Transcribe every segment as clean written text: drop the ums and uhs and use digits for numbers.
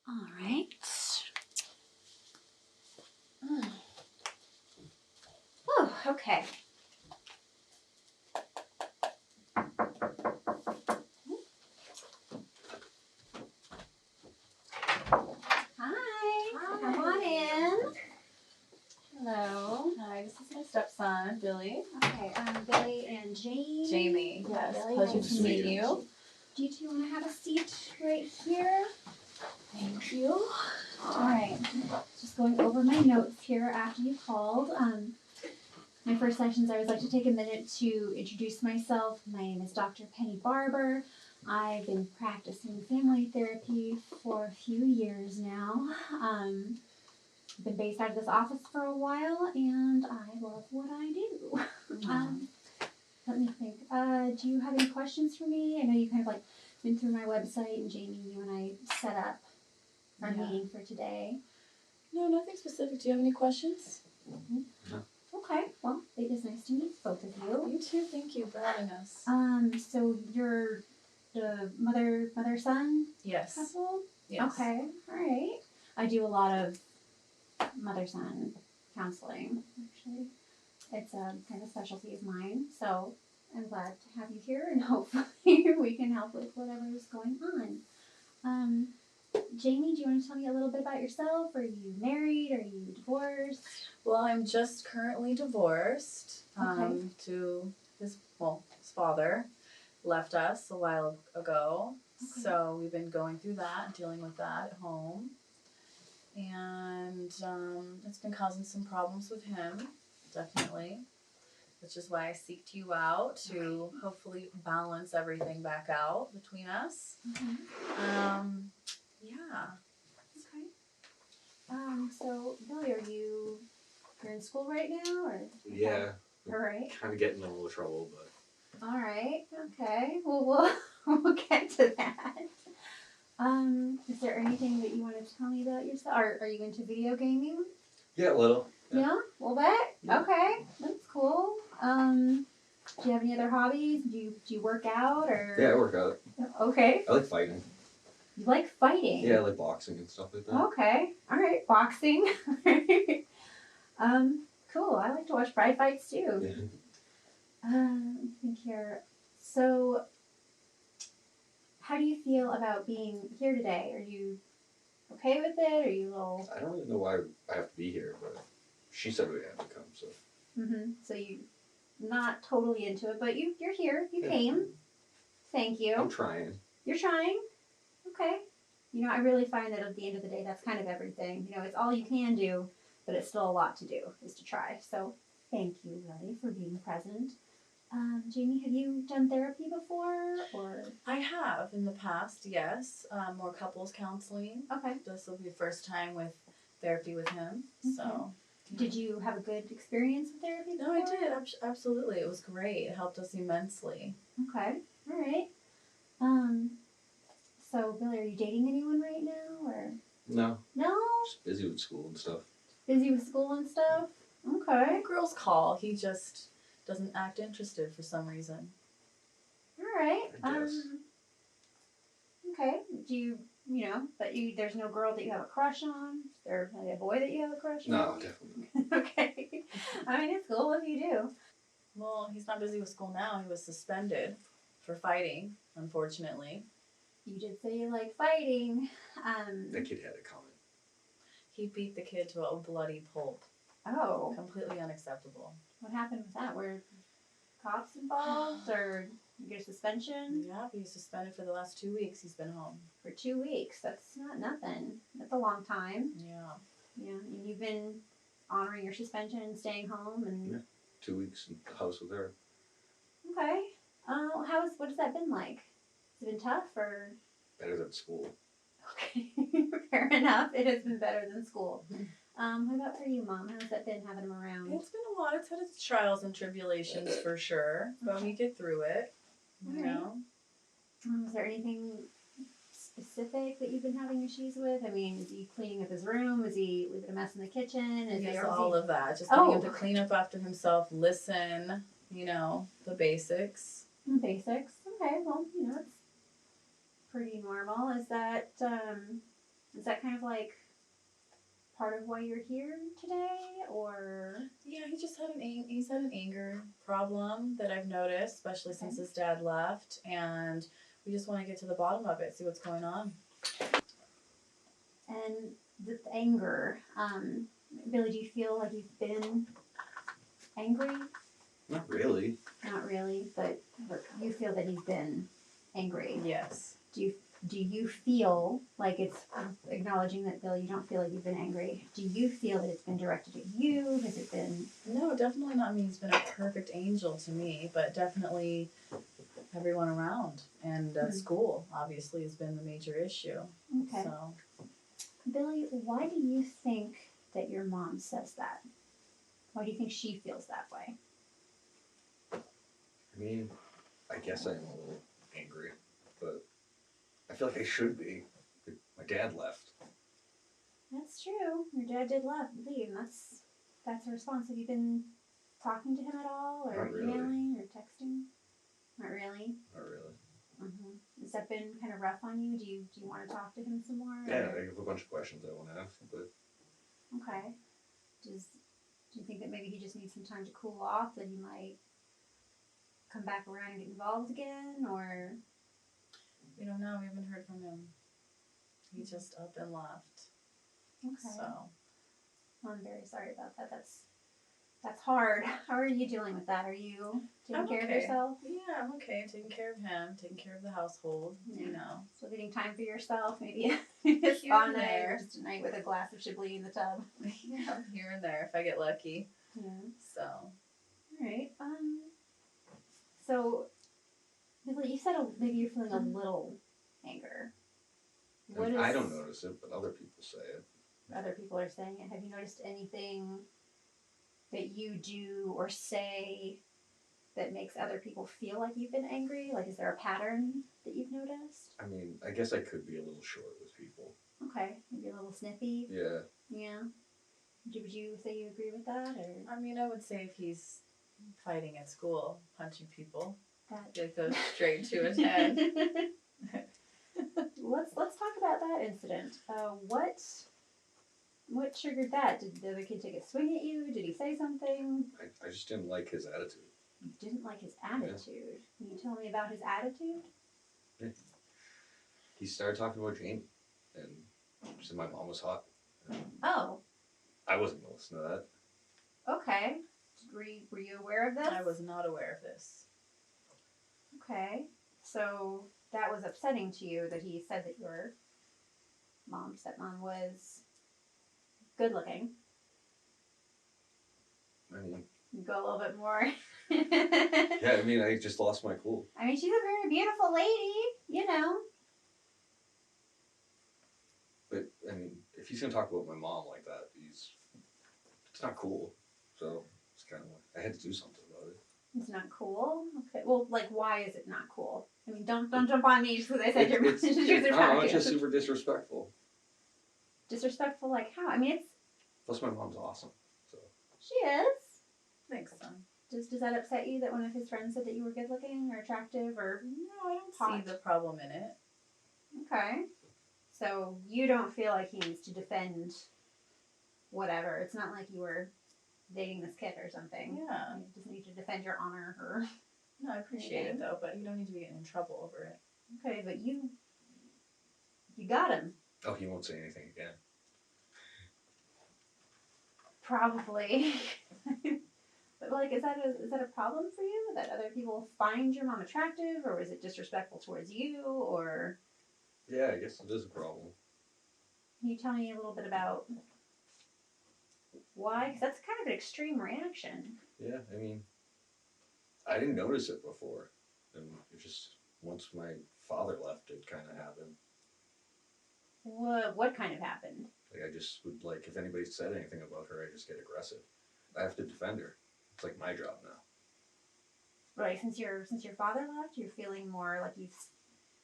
All right. Oh, okay. Hi. Come on in. Hello. Hi, this is my stepson, Billy. Okay, Billy and Jamie. Jamie, yes. Billy, Pleasure nice to meet you. Do you two want to have a seat right here? Thank you. All right. Just going over my notes here after you called. My first sessions, I always like to take a minute to introduce myself. My name is Dr. Penny Barber. I've been practicing family therapy for a few years now. I've been based out of this office for a while, and I love what I do. Let me think. Do you have any questions for me? I know you kind of like been through my website, and Jamie, you and I set up our meeting for today. No, nothing specific. Do you have any questions? Mm-hmm. No. Okay. Well, it is nice to meet both of you. You too. Thank you for having us. So you're the mother-son Yes. couple? Yes. Okay. All right. I do a lot of mother-son counseling, actually. It's a kind of specialty of mine, so I'm glad to have you here, and hopefully we can help with whatever is going on. Jamie, do you want to tell me a little bit about yourself? Are you married? Are you divorced? Well, I'm just currently divorced. Okay. To his father left us a while ago, so we've been going through that, dealing with that at home, and it's been causing some problems with him, definitely. Which is why I seeked you out to hopefully balance everything back out between us. Mm-hmm. Yeah. Okay. So Billy, you're in school right now, or? Yeah. All right. Kind of getting in a little trouble, but. All right. Okay. Well, we'll get to that. Is there anything that you wanted to tell me about yourself? Are you into video gaming? Yeah, a little. Yeah, a little bit? Yeah. Okay, that's cool. Do you have any other hobbies? Do you work out or? Yeah, I work out. Okay. I like fighting. You like fighting? Yeah, I like boxing and stuff like that. Okay. All right, boxing. Cool. I like to watch pride fights too. Yeah. Let me think here. So, how do you feel about being here today? Are you okay with it? Are you a little? I don't really know why I have to be here, but she said we had to come, so. Mm-hmm. So you not totally into it, but you're here. You Yeah. came. Thank you. I'm trying. You're trying? Okay. I really find that at the end of the day, that's kind of everything. It's all you can do, but it's still a lot to do, is to try. So thank you, Lily, for being present. Jamie, have you done therapy before, or? I have in the past, yes. More couples counseling. Okay. This will be the first time with therapy with him, so. Did you have a good experience with therapy before? No, I did. Absolutely. It was great. It helped us immensely. Okay. All right. So, Billy, are you dating anyone right now, or? No. No? Just busy with school and stuff. Busy with school and stuff? Okay. Well, girls call. He just doesn't act interested for some reason. All right. I guess. Okay. There's no girl that you have a crush on? Is there a boy that you have a crush on? No, definitely not. Okay. I mean, it's cool if you do. Well, he's not busy with school now. He was suspended for fighting, unfortunately. You did say you like fighting. That kid had a comment. He beat the kid to a bloody pulp. Oh. Completely unacceptable. What happened with that? Were cops involved, or you get a suspension? Yeah, he's suspended for the last 2 weeks. He's been home. For 2 weeks. That's not nothing. That's a long time. Yeah. Yeah. And you've been honoring your suspension and staying home, and. Yeah. 2 weeks in the house with her. Okay. What has that been like? Has it been tough, or? Better than school. Okay. Fair enough. It has been better than school. What about for you, Mom? How's that been having him around? It's been a lot. It's had its trials and tribulations for sure, but we get through it. You know. Is there anything specific that you've been having issues with? I mean, is he cleaning up his room? Is he leaving a mess in the kitchen? Yes, all of that. Just getting him to clean up after himself, listen, the basics. The basics. Okay, well, it's pretty normal. Is that, Is that kind of like part of why you're here today, or? Yeah, he's had an anger problem that I've noticed, especially since his dad left, and we just want to get to the bottom of it, see what's going on. And the anger, Billy, do you feel like you've been angry? Not really. Not really, but you feel that he's been angry. Yes. Do you feel like it's acknowledging that, Bill, you don't feel like you've been angry? Do you feel that it's been directed at you? Has it been? No, definitely not me. He's been a perfect angel to me, but definitely everyone around and school obviously has been the major issue. Okay. So, Billy, why do you think that your mom says that? Why do you think she feels that way? I mean, I guess I'm a little angry, but I feel like I should be. My dad left. That's true. Your dad did leave. That's a response. Have you been talking to him at all, or Not really. emailing, or texting? Not really. Not really. Mm-hmm. Has that been kind of rough on you? Do you want to talk to him some more? Yeah, or? I have a bunch of questions I want to ask, but Okay. Do you think that maybe he just needs some time to cool off, that he might come back around and get involved again, or? we don't know. We haven't heard from him. He just up and left. Okay. So, Well, I'm very sorry about that. That's hard. How are you dealing with that? Are you taking I'm care of okay. yourself? Yeah, I'm okay. Taking care of him, taking care of the household, you know. Still getting time for yourself? Maybe a Here spa and night, there. or just a night with a glass of Chablis in the tub. Yeah, here and there if I get lucky. Yeah. So, All right. So, Billy, you said maybe you're feeling a little anger. I don't notice it, but other people say it. Other people are saying it. Have you noticed anything that you do or say that makes other people feel like you've been angry? Like, is there a pattern that you've noticed? I mean, I guess I could be a little short with people. Okay, maybe a little snippy. Yeah. Yeah. Would you say you agree with that, or? I mean, I would say if he's fighting at school, punching people, That. it goes straight to his head. Let's talk about that incident. What triggered that? Did the other kid take a swing at you? Did he say something? I just didn't like his attitude. You didn't like his attitude. Can you tell me about his attitude? Yeah. He started talking about Jamie, and said my mom was hot. Oh, I wasn't gonna listen to that. okay. Were you aware of this? I was not aware of this. Okay. So that was upsetting to you that he said that your stepmom, was good looking. I mean, Go a little bit more. yeah, I mean, I just lost my cool. I mean, she's a very beautiful lady, you know. But, I mean, if he's gonna talk about my mom like that, it's not cool. So, it's kind of like, I had to do something about it. It's not cool. Okay. Well, like, why is it not cool? I mean, don't jump on me just because I said your It's just super disrespectful. Disrespectful, like how? I mean, it's. Plus, my mom's awesome. So. She is. Thanks, son. Does that upset you that one of his friends said that you were good looking or attractive or? No, I don't hot? see the problem in it. Okay. So you don't feel like he needs to defend whatever. It's not like you were dating this kid or something. Yeah. You just need to defend your honor or. No, I appreciate it though, but you don't need to be getting in trouble over it. Okay, but you got him. Oh, he won't say anything again. Probably. But like, is that a problem for you that other people find your mom attractive, or was it disrespectful towards you, or? Yeah, I guess it is a problem. Can you tell me a little bit about why? Because that's kind of an extreme reaction. Yeah, I mean, I didn't notice it before, and it just once my father left, it kind of happened. What kind of happened? Like I just would like if anybody said anything about her, I just get aggressive. I have to defend her. It's like my job now. Right, since your father left, you're feeling more like you've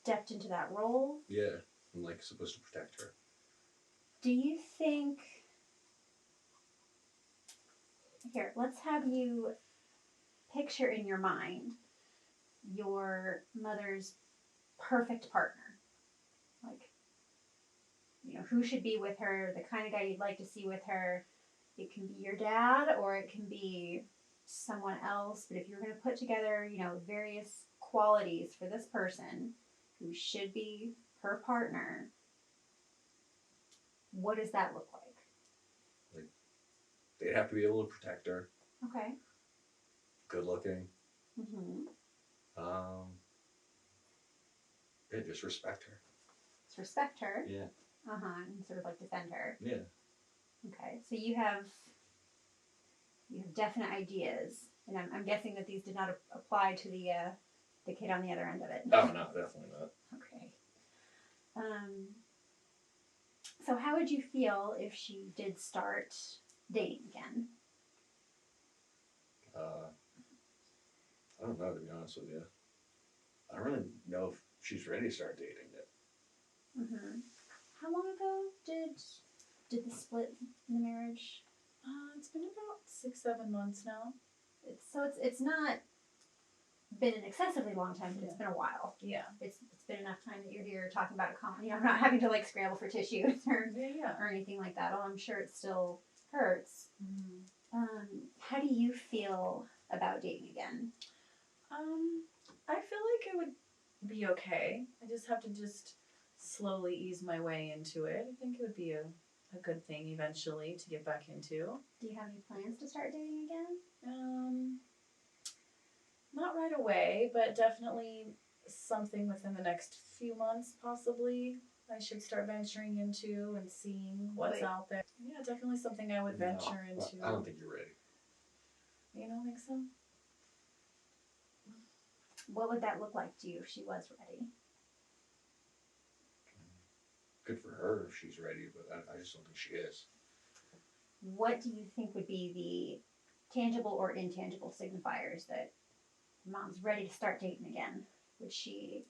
stepped into that role. Yeah, I'm like supposed to protect her. Do you think? Here, let's have you picture in your mind your mother's perfect partner. Like, you know, who should be with her, the kind of guy you'd like to see with her. It can be your dad or it can be someone else. But if you're going to put together, you know, various qualities for this person who should be her partner, what does that look like? Like, they'd have to be able to protect her. Okay. Good looking. Mm-hmm. Yeah, just respect her. Just respect her. Yeah. And sort of like defend her. Yeah. Okay. So you have definite ideas, and I'm guessing that these did not apply to the kid on the other end of it. Oh no, definitely not. Okay. So how would you feel if she did start dating again? I don't know, to be honest with you. I don't really know if she's ready to start dating yet. Mm-hmm. How long ago did the split in the marriage? It's been about 6-7 months now. It's not been an excessively long time, but it's been a while. Yeah. It's been enough time that you're here talking about a common, you know, not having to like scramble for tissues or anything like that. Oh, I'm sure it still hurts. Mm-hmm. How do you feel about dating again? I feel like it would be okay. I just have to slowly ease my way into it. I think it would be a good thing eventually to get back into. Do you have any plans to start dating again? Not right away, but definitely something within the next few months, possibly. I should start venturing into and seeing what's out there. Yeah, definitely something I would venture into. I don't think you're ready. You don't think so? What would that look like to you if she was ready? Good for her if she's ready, but I just don't think she is. What do you think would be the tangible or intangible signifiers that mom's ready to start dating again? Would she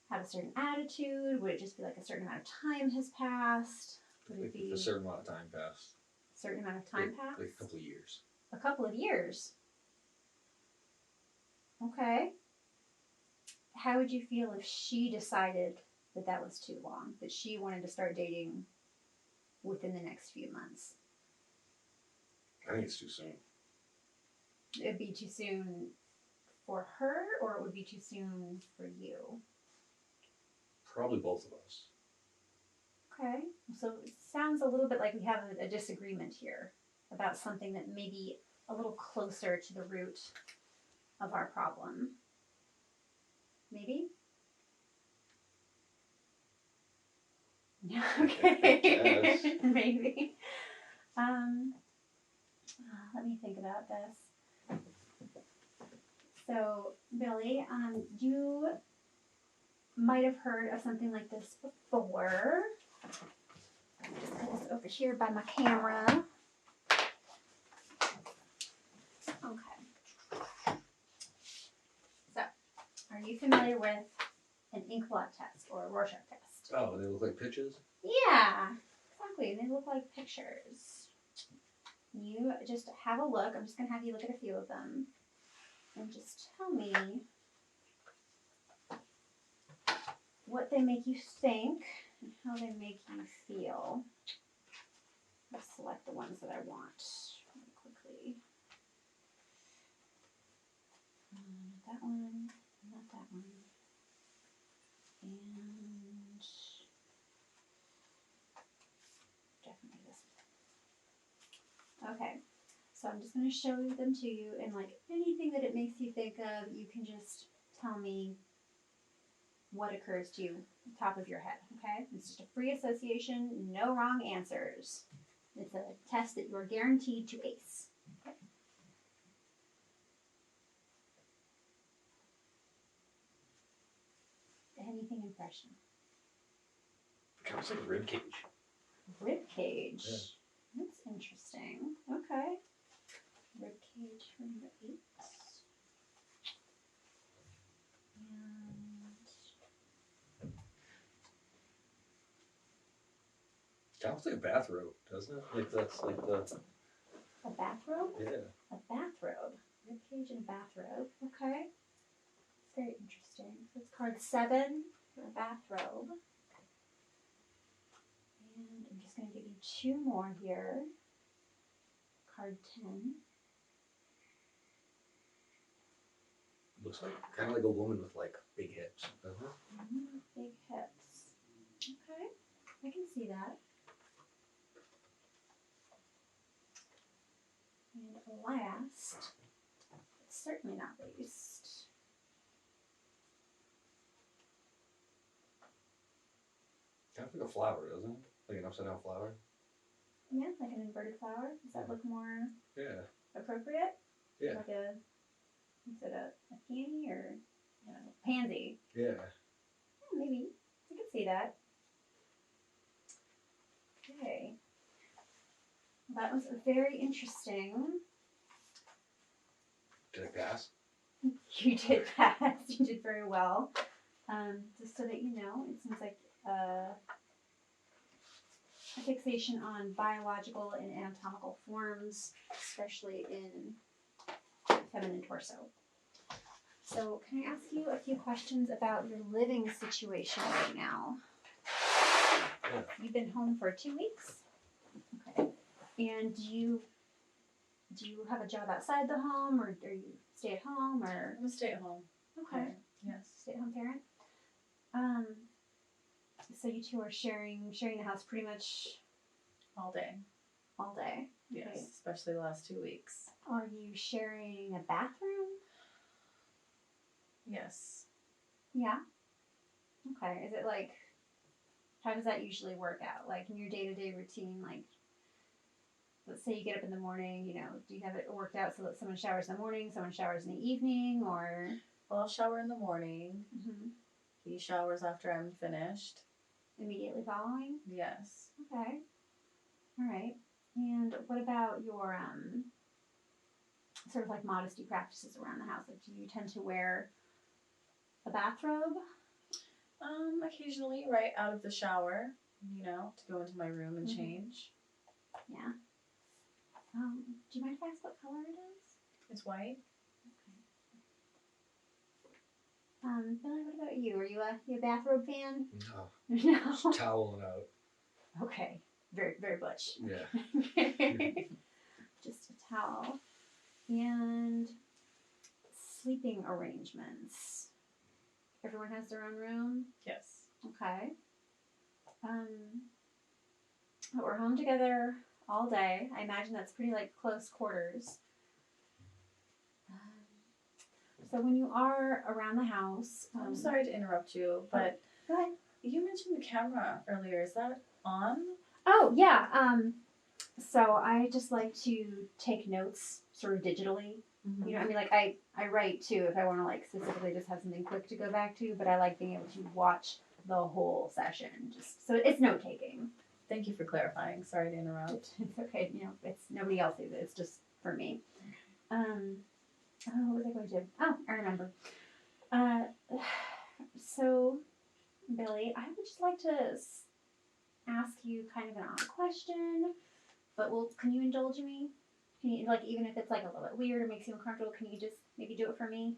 have a certain attitude? Would it just be like a certain amount of time has passed? Would it be a certain amount of time passed? A certain amount of time passed? Like a couple of years. A couple of years. Okay. How would you feel if she decided that that was too long, that she wanted to start dating within the next few months? I think it's too soon. It'd be too soon for her, or it would be too soon for you? Probably both of us. Okay. So it sounds a little bit like we have a disagreement here about something that may be a little closer to the root of our problem. Maybe? Okay. Maybe. Let me think about this. So, Billy, you might have heard of something like this before. Just put this over here by my camera. Okay. So, are you familiar with an ink blot test or a Rorschach test? Oh, they look like pitches? Yeah, exactly. They look like pictures. You just have a look. I'm just going to have you look at a few of them. And just tell me what they make you think and how they make you feel. I'll select the ones that I want really quickly. That one, not that one. And definitely this one. Okay. So I'm just going to show them to you, and like anything that it makes you think of, you can just tell me what occurs to you at the top of your head, okay? It's just a free association, no wrong answers. It's a test that you're guaranteed to ace. Okay? Anything impression? Kind of like a rib cage. Rib cage. Yeah. That's interesting. Okay. Rib cage for number 8. And Kind of like a bathrobe, doesn't it? Like that's like the. a bathrobe? Yeah. A bathrobe. Rib cage and a bathrobe. Okay. It's very interesting. So it's card 7 for a bathrobe. And I'm just going to give you 2 more here. Card 10. Looks like kind of like a woman with like big hips. Big hips. Okay, I can see that. And last, but certainly not least, Kind of like a flower, doesn't it? Like an upside down flower. yeah, like an inverted flower. Does that look more Yeah. appropriate? Yeah. Like is it a peony or pansy? Yeah. Yeah, maybe. I can see that. Okay. Well, that was very interesting. Did I pass? You did pass. You did very well. Just so that you know, it seems like a fixation on biological and anatomical forms, especially in feminine torso. So, can I ask you a few questions about your living situation right now? Yeah. You've been home for 2 weeks? Okay. And do you have a job outside the home, or are you stay at home, or? I'm a stay-at-home. Okay. parent. Yes. Stay-at-home parent. So you two are sharing the house pretty much All day. all day. Yes. Okay. Especially the last 2 weeks. Are you sharing a bathroom? Yes. Yeah. Okay. Is it like, how does that usually work out? Like in your day-to-day routine, like, let's say you get up in the morning, do you have it worked out so that someone showers in the morning, someone showers in the evening, or? Well, I'll shower in the morning. He showers after I'm finished. Immediately following? Yes. Okay. All right. And what about your sort of like modesty practices around the house? Like, do you tend to wear a bathrobe? Occasionally right out of the shower, to go into my room and change. Yeah. Do you mind if I ask what color it is? It's white. Billy, what about you? Are you a bathrobe fan? No. No. Just toweling out. Okay. Very, very butch. Yeah. Just a towel. And sleeping arrangements. Everyone has their own room? Yes. Okay. We're home together all day. I imagine that's pretty like close quarters. So when you are around the house, I'm sorry to interrupt you, but go ahead. you mentioned the camera earlier. Is that on? Oh yeah. So I just like to take notes sort of digitally. Mm-hmm. I mean, like I write too if I want to like specifically just have something quick to go back to, but I like being able to watch the whole session just so it's note taking. Thank you for clarifying. Sorry to interrupt. It's okay. It's nobody else sees it. It's just for me. What was I going to? Oh, I remember. So, Billy, I would just like to ask you kind of an odd question, but can you indulge me? Can you, like, even if it's like a little bit weird or makes you uncomfortable, can you just maybe do it for me?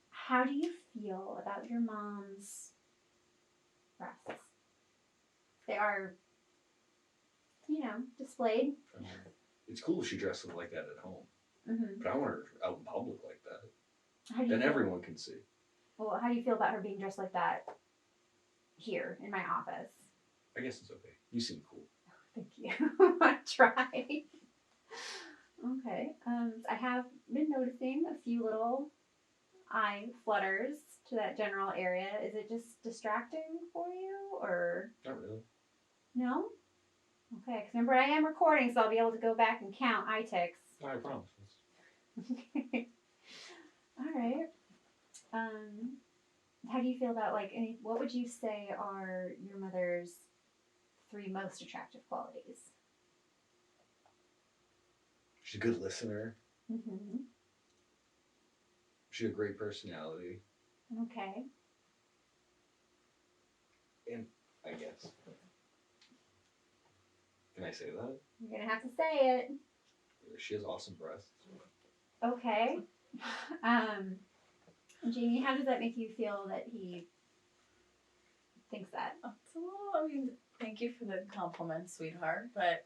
How do you feel about your mom's breasts? They are, displayed. It's cool if she dresses like that at home. Mm-hmm. But I want her out in public like that. How do you Then feel? everyone can see. Well, how do you feel about her being dressed like that here in my office? I guess it's okay. You seem cool. Thank you. I try. Okay. I have been noticing a few little eye flutters to that general area. Is it just distracting for you, or Not really. no? Okay. Because remember, I am recording, so I'll be able to go back and count eye ticks. No, I promise. Okay. All right. How do you feel about what would you say are your mother's 3 most attractive qualities? She's a good listener. Mm-hmm. She's a great personality. Okay. And I guess. Can I say that? You're gonna have to say it. She has awesome breasts. Okay. Jamie, how does that make you feel that he thinks that. It's a little, I mean, thank you for the compliment, sweetheart, but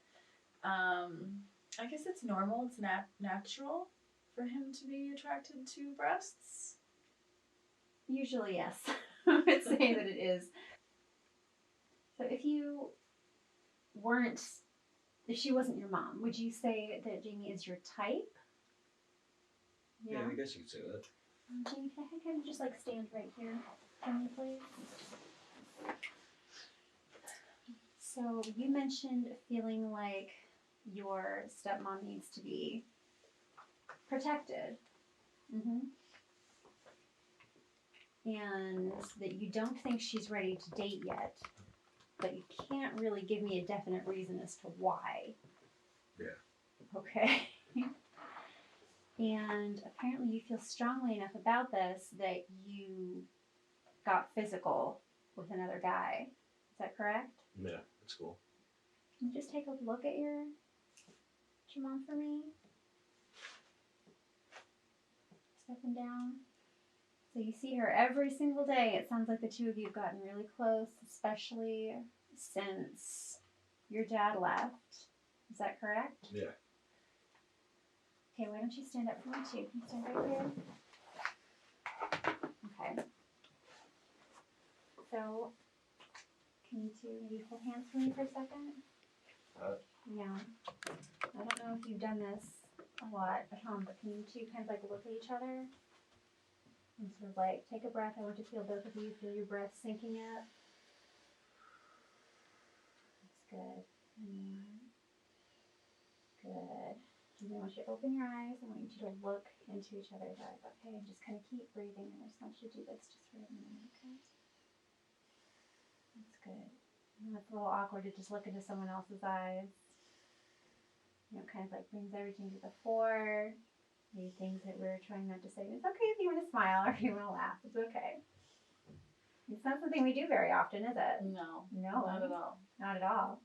I guess it's normal, it's natural for him to be attracted to breasts. Usually, yes. I would say that it is. So if she wasn't your mom, would you say that Jamie is your type? Yeah, I guess you could say that. Jamie, can I kind of just like stand right here for me, please? So you mentioned feeling like your stepmom needs to be protected. Mm-hmm. And that you don't think she's ready to date yet, but you can't really give me a definite reason as to why. Yeah. Okay. And apparently you feel strongly enough about this that you got physical with another guy. Is that correct? Yeah, that's cool. Can you just take a look at your mom for me? Just up and down. So you see her every single day. It sounds like the two of you have gotten really close, especially since your dad left. Is that correct? Yeah. Okay, why don't you stand up for me too? Can you stand right here? Okay. So, can you two maybe hold hands for me for a second? Yeah. I don't know if you've done this a lot at home, but can you two kind of like look at each other? And sort of like take a breath. I want to feel both of you. Feel your breath sinking up. That's good. Good. And I want you to open your eyes. I want you to look into each other's eyes, okay? And just kind of keep breathing. And I just want you to do this just for a minute, okay? That's good. And it's a little awkward to just look into someone else's eyes. You know, kind of like brings everything to the fore. Maybe things that we're trying not to say. It's okay if you want to smile or if you want to laugh. It's okay. It's not something we do very often, is it? No. No. Not at all. Not at all.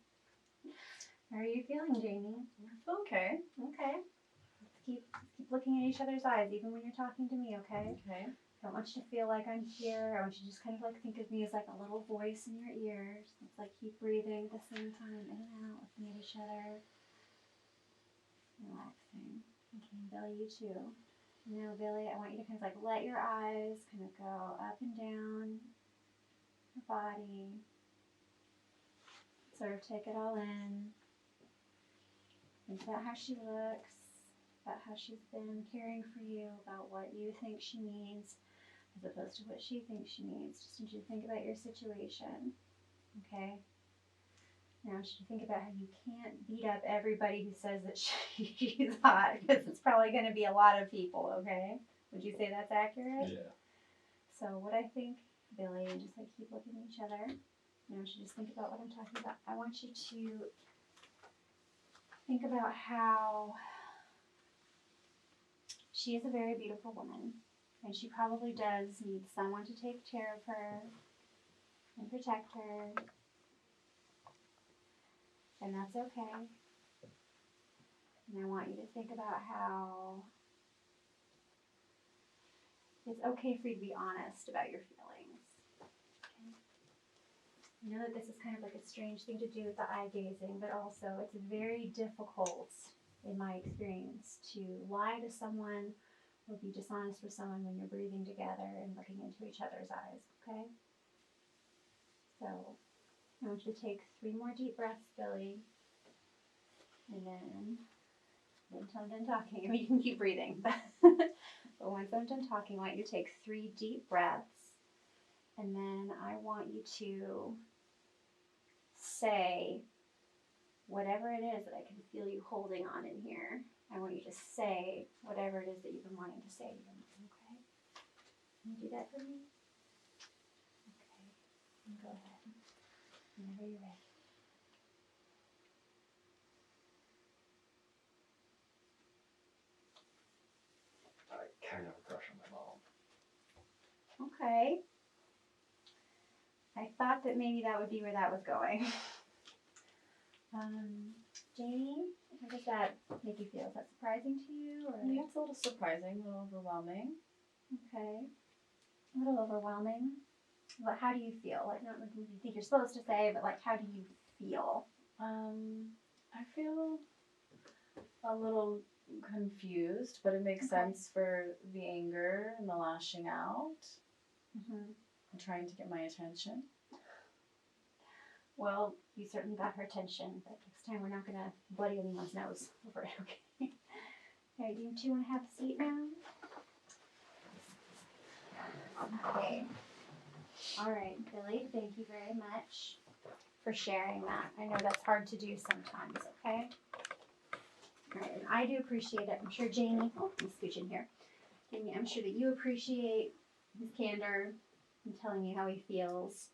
How are you feeling, Jamie? I feel okay. Okay. Let's keep looking at each other's eyes, even when you're talking to me, okay? Okay. I don't want you to feel like I'm here. I want you to just kind of like think of me as like a little voice in your ears. It's like keep breathing at the same time, in and out, looking at each other. Relaxing. Okay, Billy, you too. Now, Billy, I want you to kind of like let your eyes kind of go up and down your body. Sort of take it all in. Think about how she looks, about how she's been caring for you, about what you think she needs, as opposed to what she thinks she needs. Just need you to think about your situation, okay? Now I want you to think about how you can't beat up everybody who says that she's hot, because it's probably going to be a lot of people, okay? Would you say that's accurate? Yeah. So what I think, Billy, and just like keep looking at each other. Now I want you to just think about what I'm talking about. I want you to think about how she is a very beautiful woman, and she probably does need someone to take care of her and protect her, and that's okay. And I want you to think about how it's okay for you to be honest about your feelings. Okay? I know that this is kind of like a strange thing to do with the eye gazing, but also it's very difficult, in my experience, to lie to someone or be dishonest with someone when you're breathing together and looking into each other's eyes, okay? So I want you to take 3 more deep breaths, Billy, and then until I'm done talking, I mean, you can keep breathing, but once I'm done talking, I want you to take 3 deep breaths, and then I want you to say whatever it is that I can feel you holding on in here. I want you to say whatever it is that you've been wanting to say to your mom, okay? Can you do that for me? Okay. Go ahead. Whenever you're ready. I kind of have a crush on my mom. Okay. I thought that maybe that would be where that was going. Jamie, how does that make you feel? Is that surprising to you? Or? Yeah, it's a little surprising, a little overwhelming. Okay. A little overwhelming. Like, how do you feel? Like, not like what you think you're supposed to say, but like, how do you feel? I feel a little confused, but it makes Okay. sense for the anger and the lashing out Mm-hmm. and trying to get my attention. Well, you certainly got her attention, but next time we're not gonna bloody anyone's nose over it, okay? Okay, do you two want to have a seat now? Okay. All right, Billy, thank you very much for sharing that. I know that's hard to do sometimes, okay? All right, and I do appreciate it. I'm sure Jamie, let me scooch in here. Jamie, I'm sure that you appreciate his candor and telling you how he feels.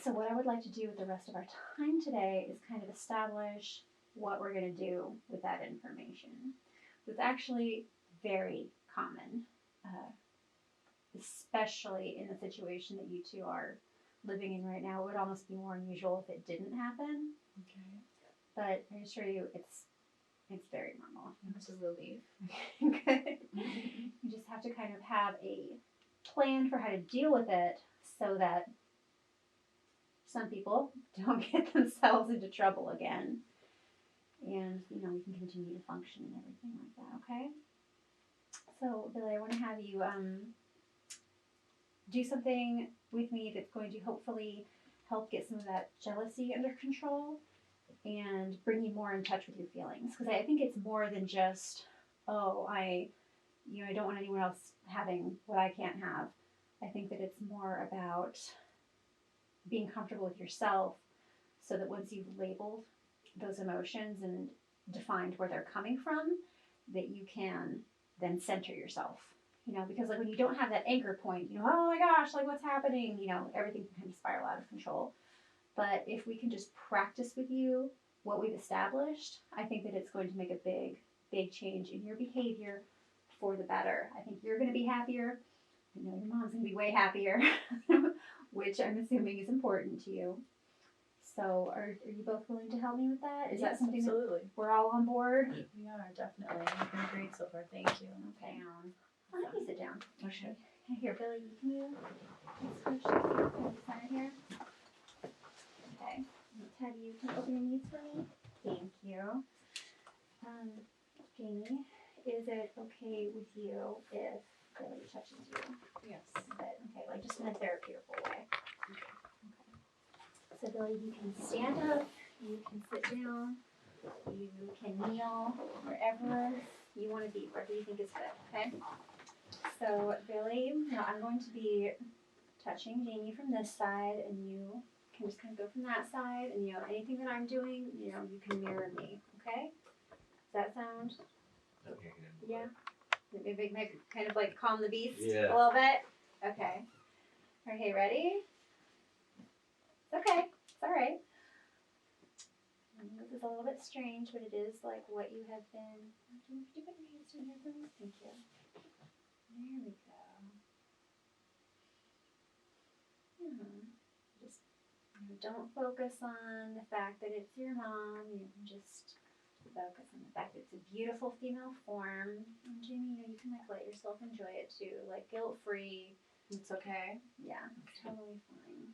So what I would like to do with the rest of our time today is kind of establish what we're going to do with that information. It's actually very common, especially in the situation that you two are living in right now. It would almost be more unusual if it didn't happen, Okay. but I assure you it's very normal. It's a relief. Good. You just have to kind of have a plan for how to deal with it so that some people don't get themselves into trouble again. And, you know, we can continue to function and everything like that, okay? So, Billy, I want to have you do something with me that's going to hopefully help get some of that jealousy under control and bring you more in touch with your feelings. Because I think it's more than just, oh, I don't want anyone else having what I can't have. I think that it's more about being comfortable with yourself so that once you've labeled those emotions and defined where they're coming from, that you can then center yourself. You know, because like when you don't have that anchor point, you know, oh my gosh, like what's happening? You know, everything can kind of spiral out of control. But if we can just practice with you what we've established, I think that it's going to make a big, big change in your behavior for the better. I think you're going to be happier. I know your mom's going to be way happier, which I'm assuming is important to you. So are you both willing to help me with that? Is that something absolutely. that we're all on board? We are, definitely. You've been great so far. Thank you. Okay. I'll let you sit down. Okay. Here, Billy, can you switch to the center here? Okay. Let's have you can you open your knees for me. Thank you. Jamie, is it okay with you if Billy touches you? Yes. But, okay, like just in a therapeutic way. Okay. So Billy, you can stand up, you can sit down, you can kneel wherever you want to be, wherever you think is good, okay? So Billy, now I'm going to be touching Jamie from this side, and you can just kind of go from that side, and you know, anything that I'm doing, you know, you can mirror me, okay? Does that sound? Okay. Yeah. Maybe kind of like calm the beast Yeah. a little bit. Okay. Okay, ready? Okay, it's all right. This is a little bit strange, but it is like what you have been. Could you put your hands down here for me? Thank you. There we go. Just don't focus on the fact that it's your mom. You can just focus on the fact that it's a beautiful female form. And Jamie, you can like let yourself enjoy it too, like guilt free. It's okay. Yeah, it's totally fine.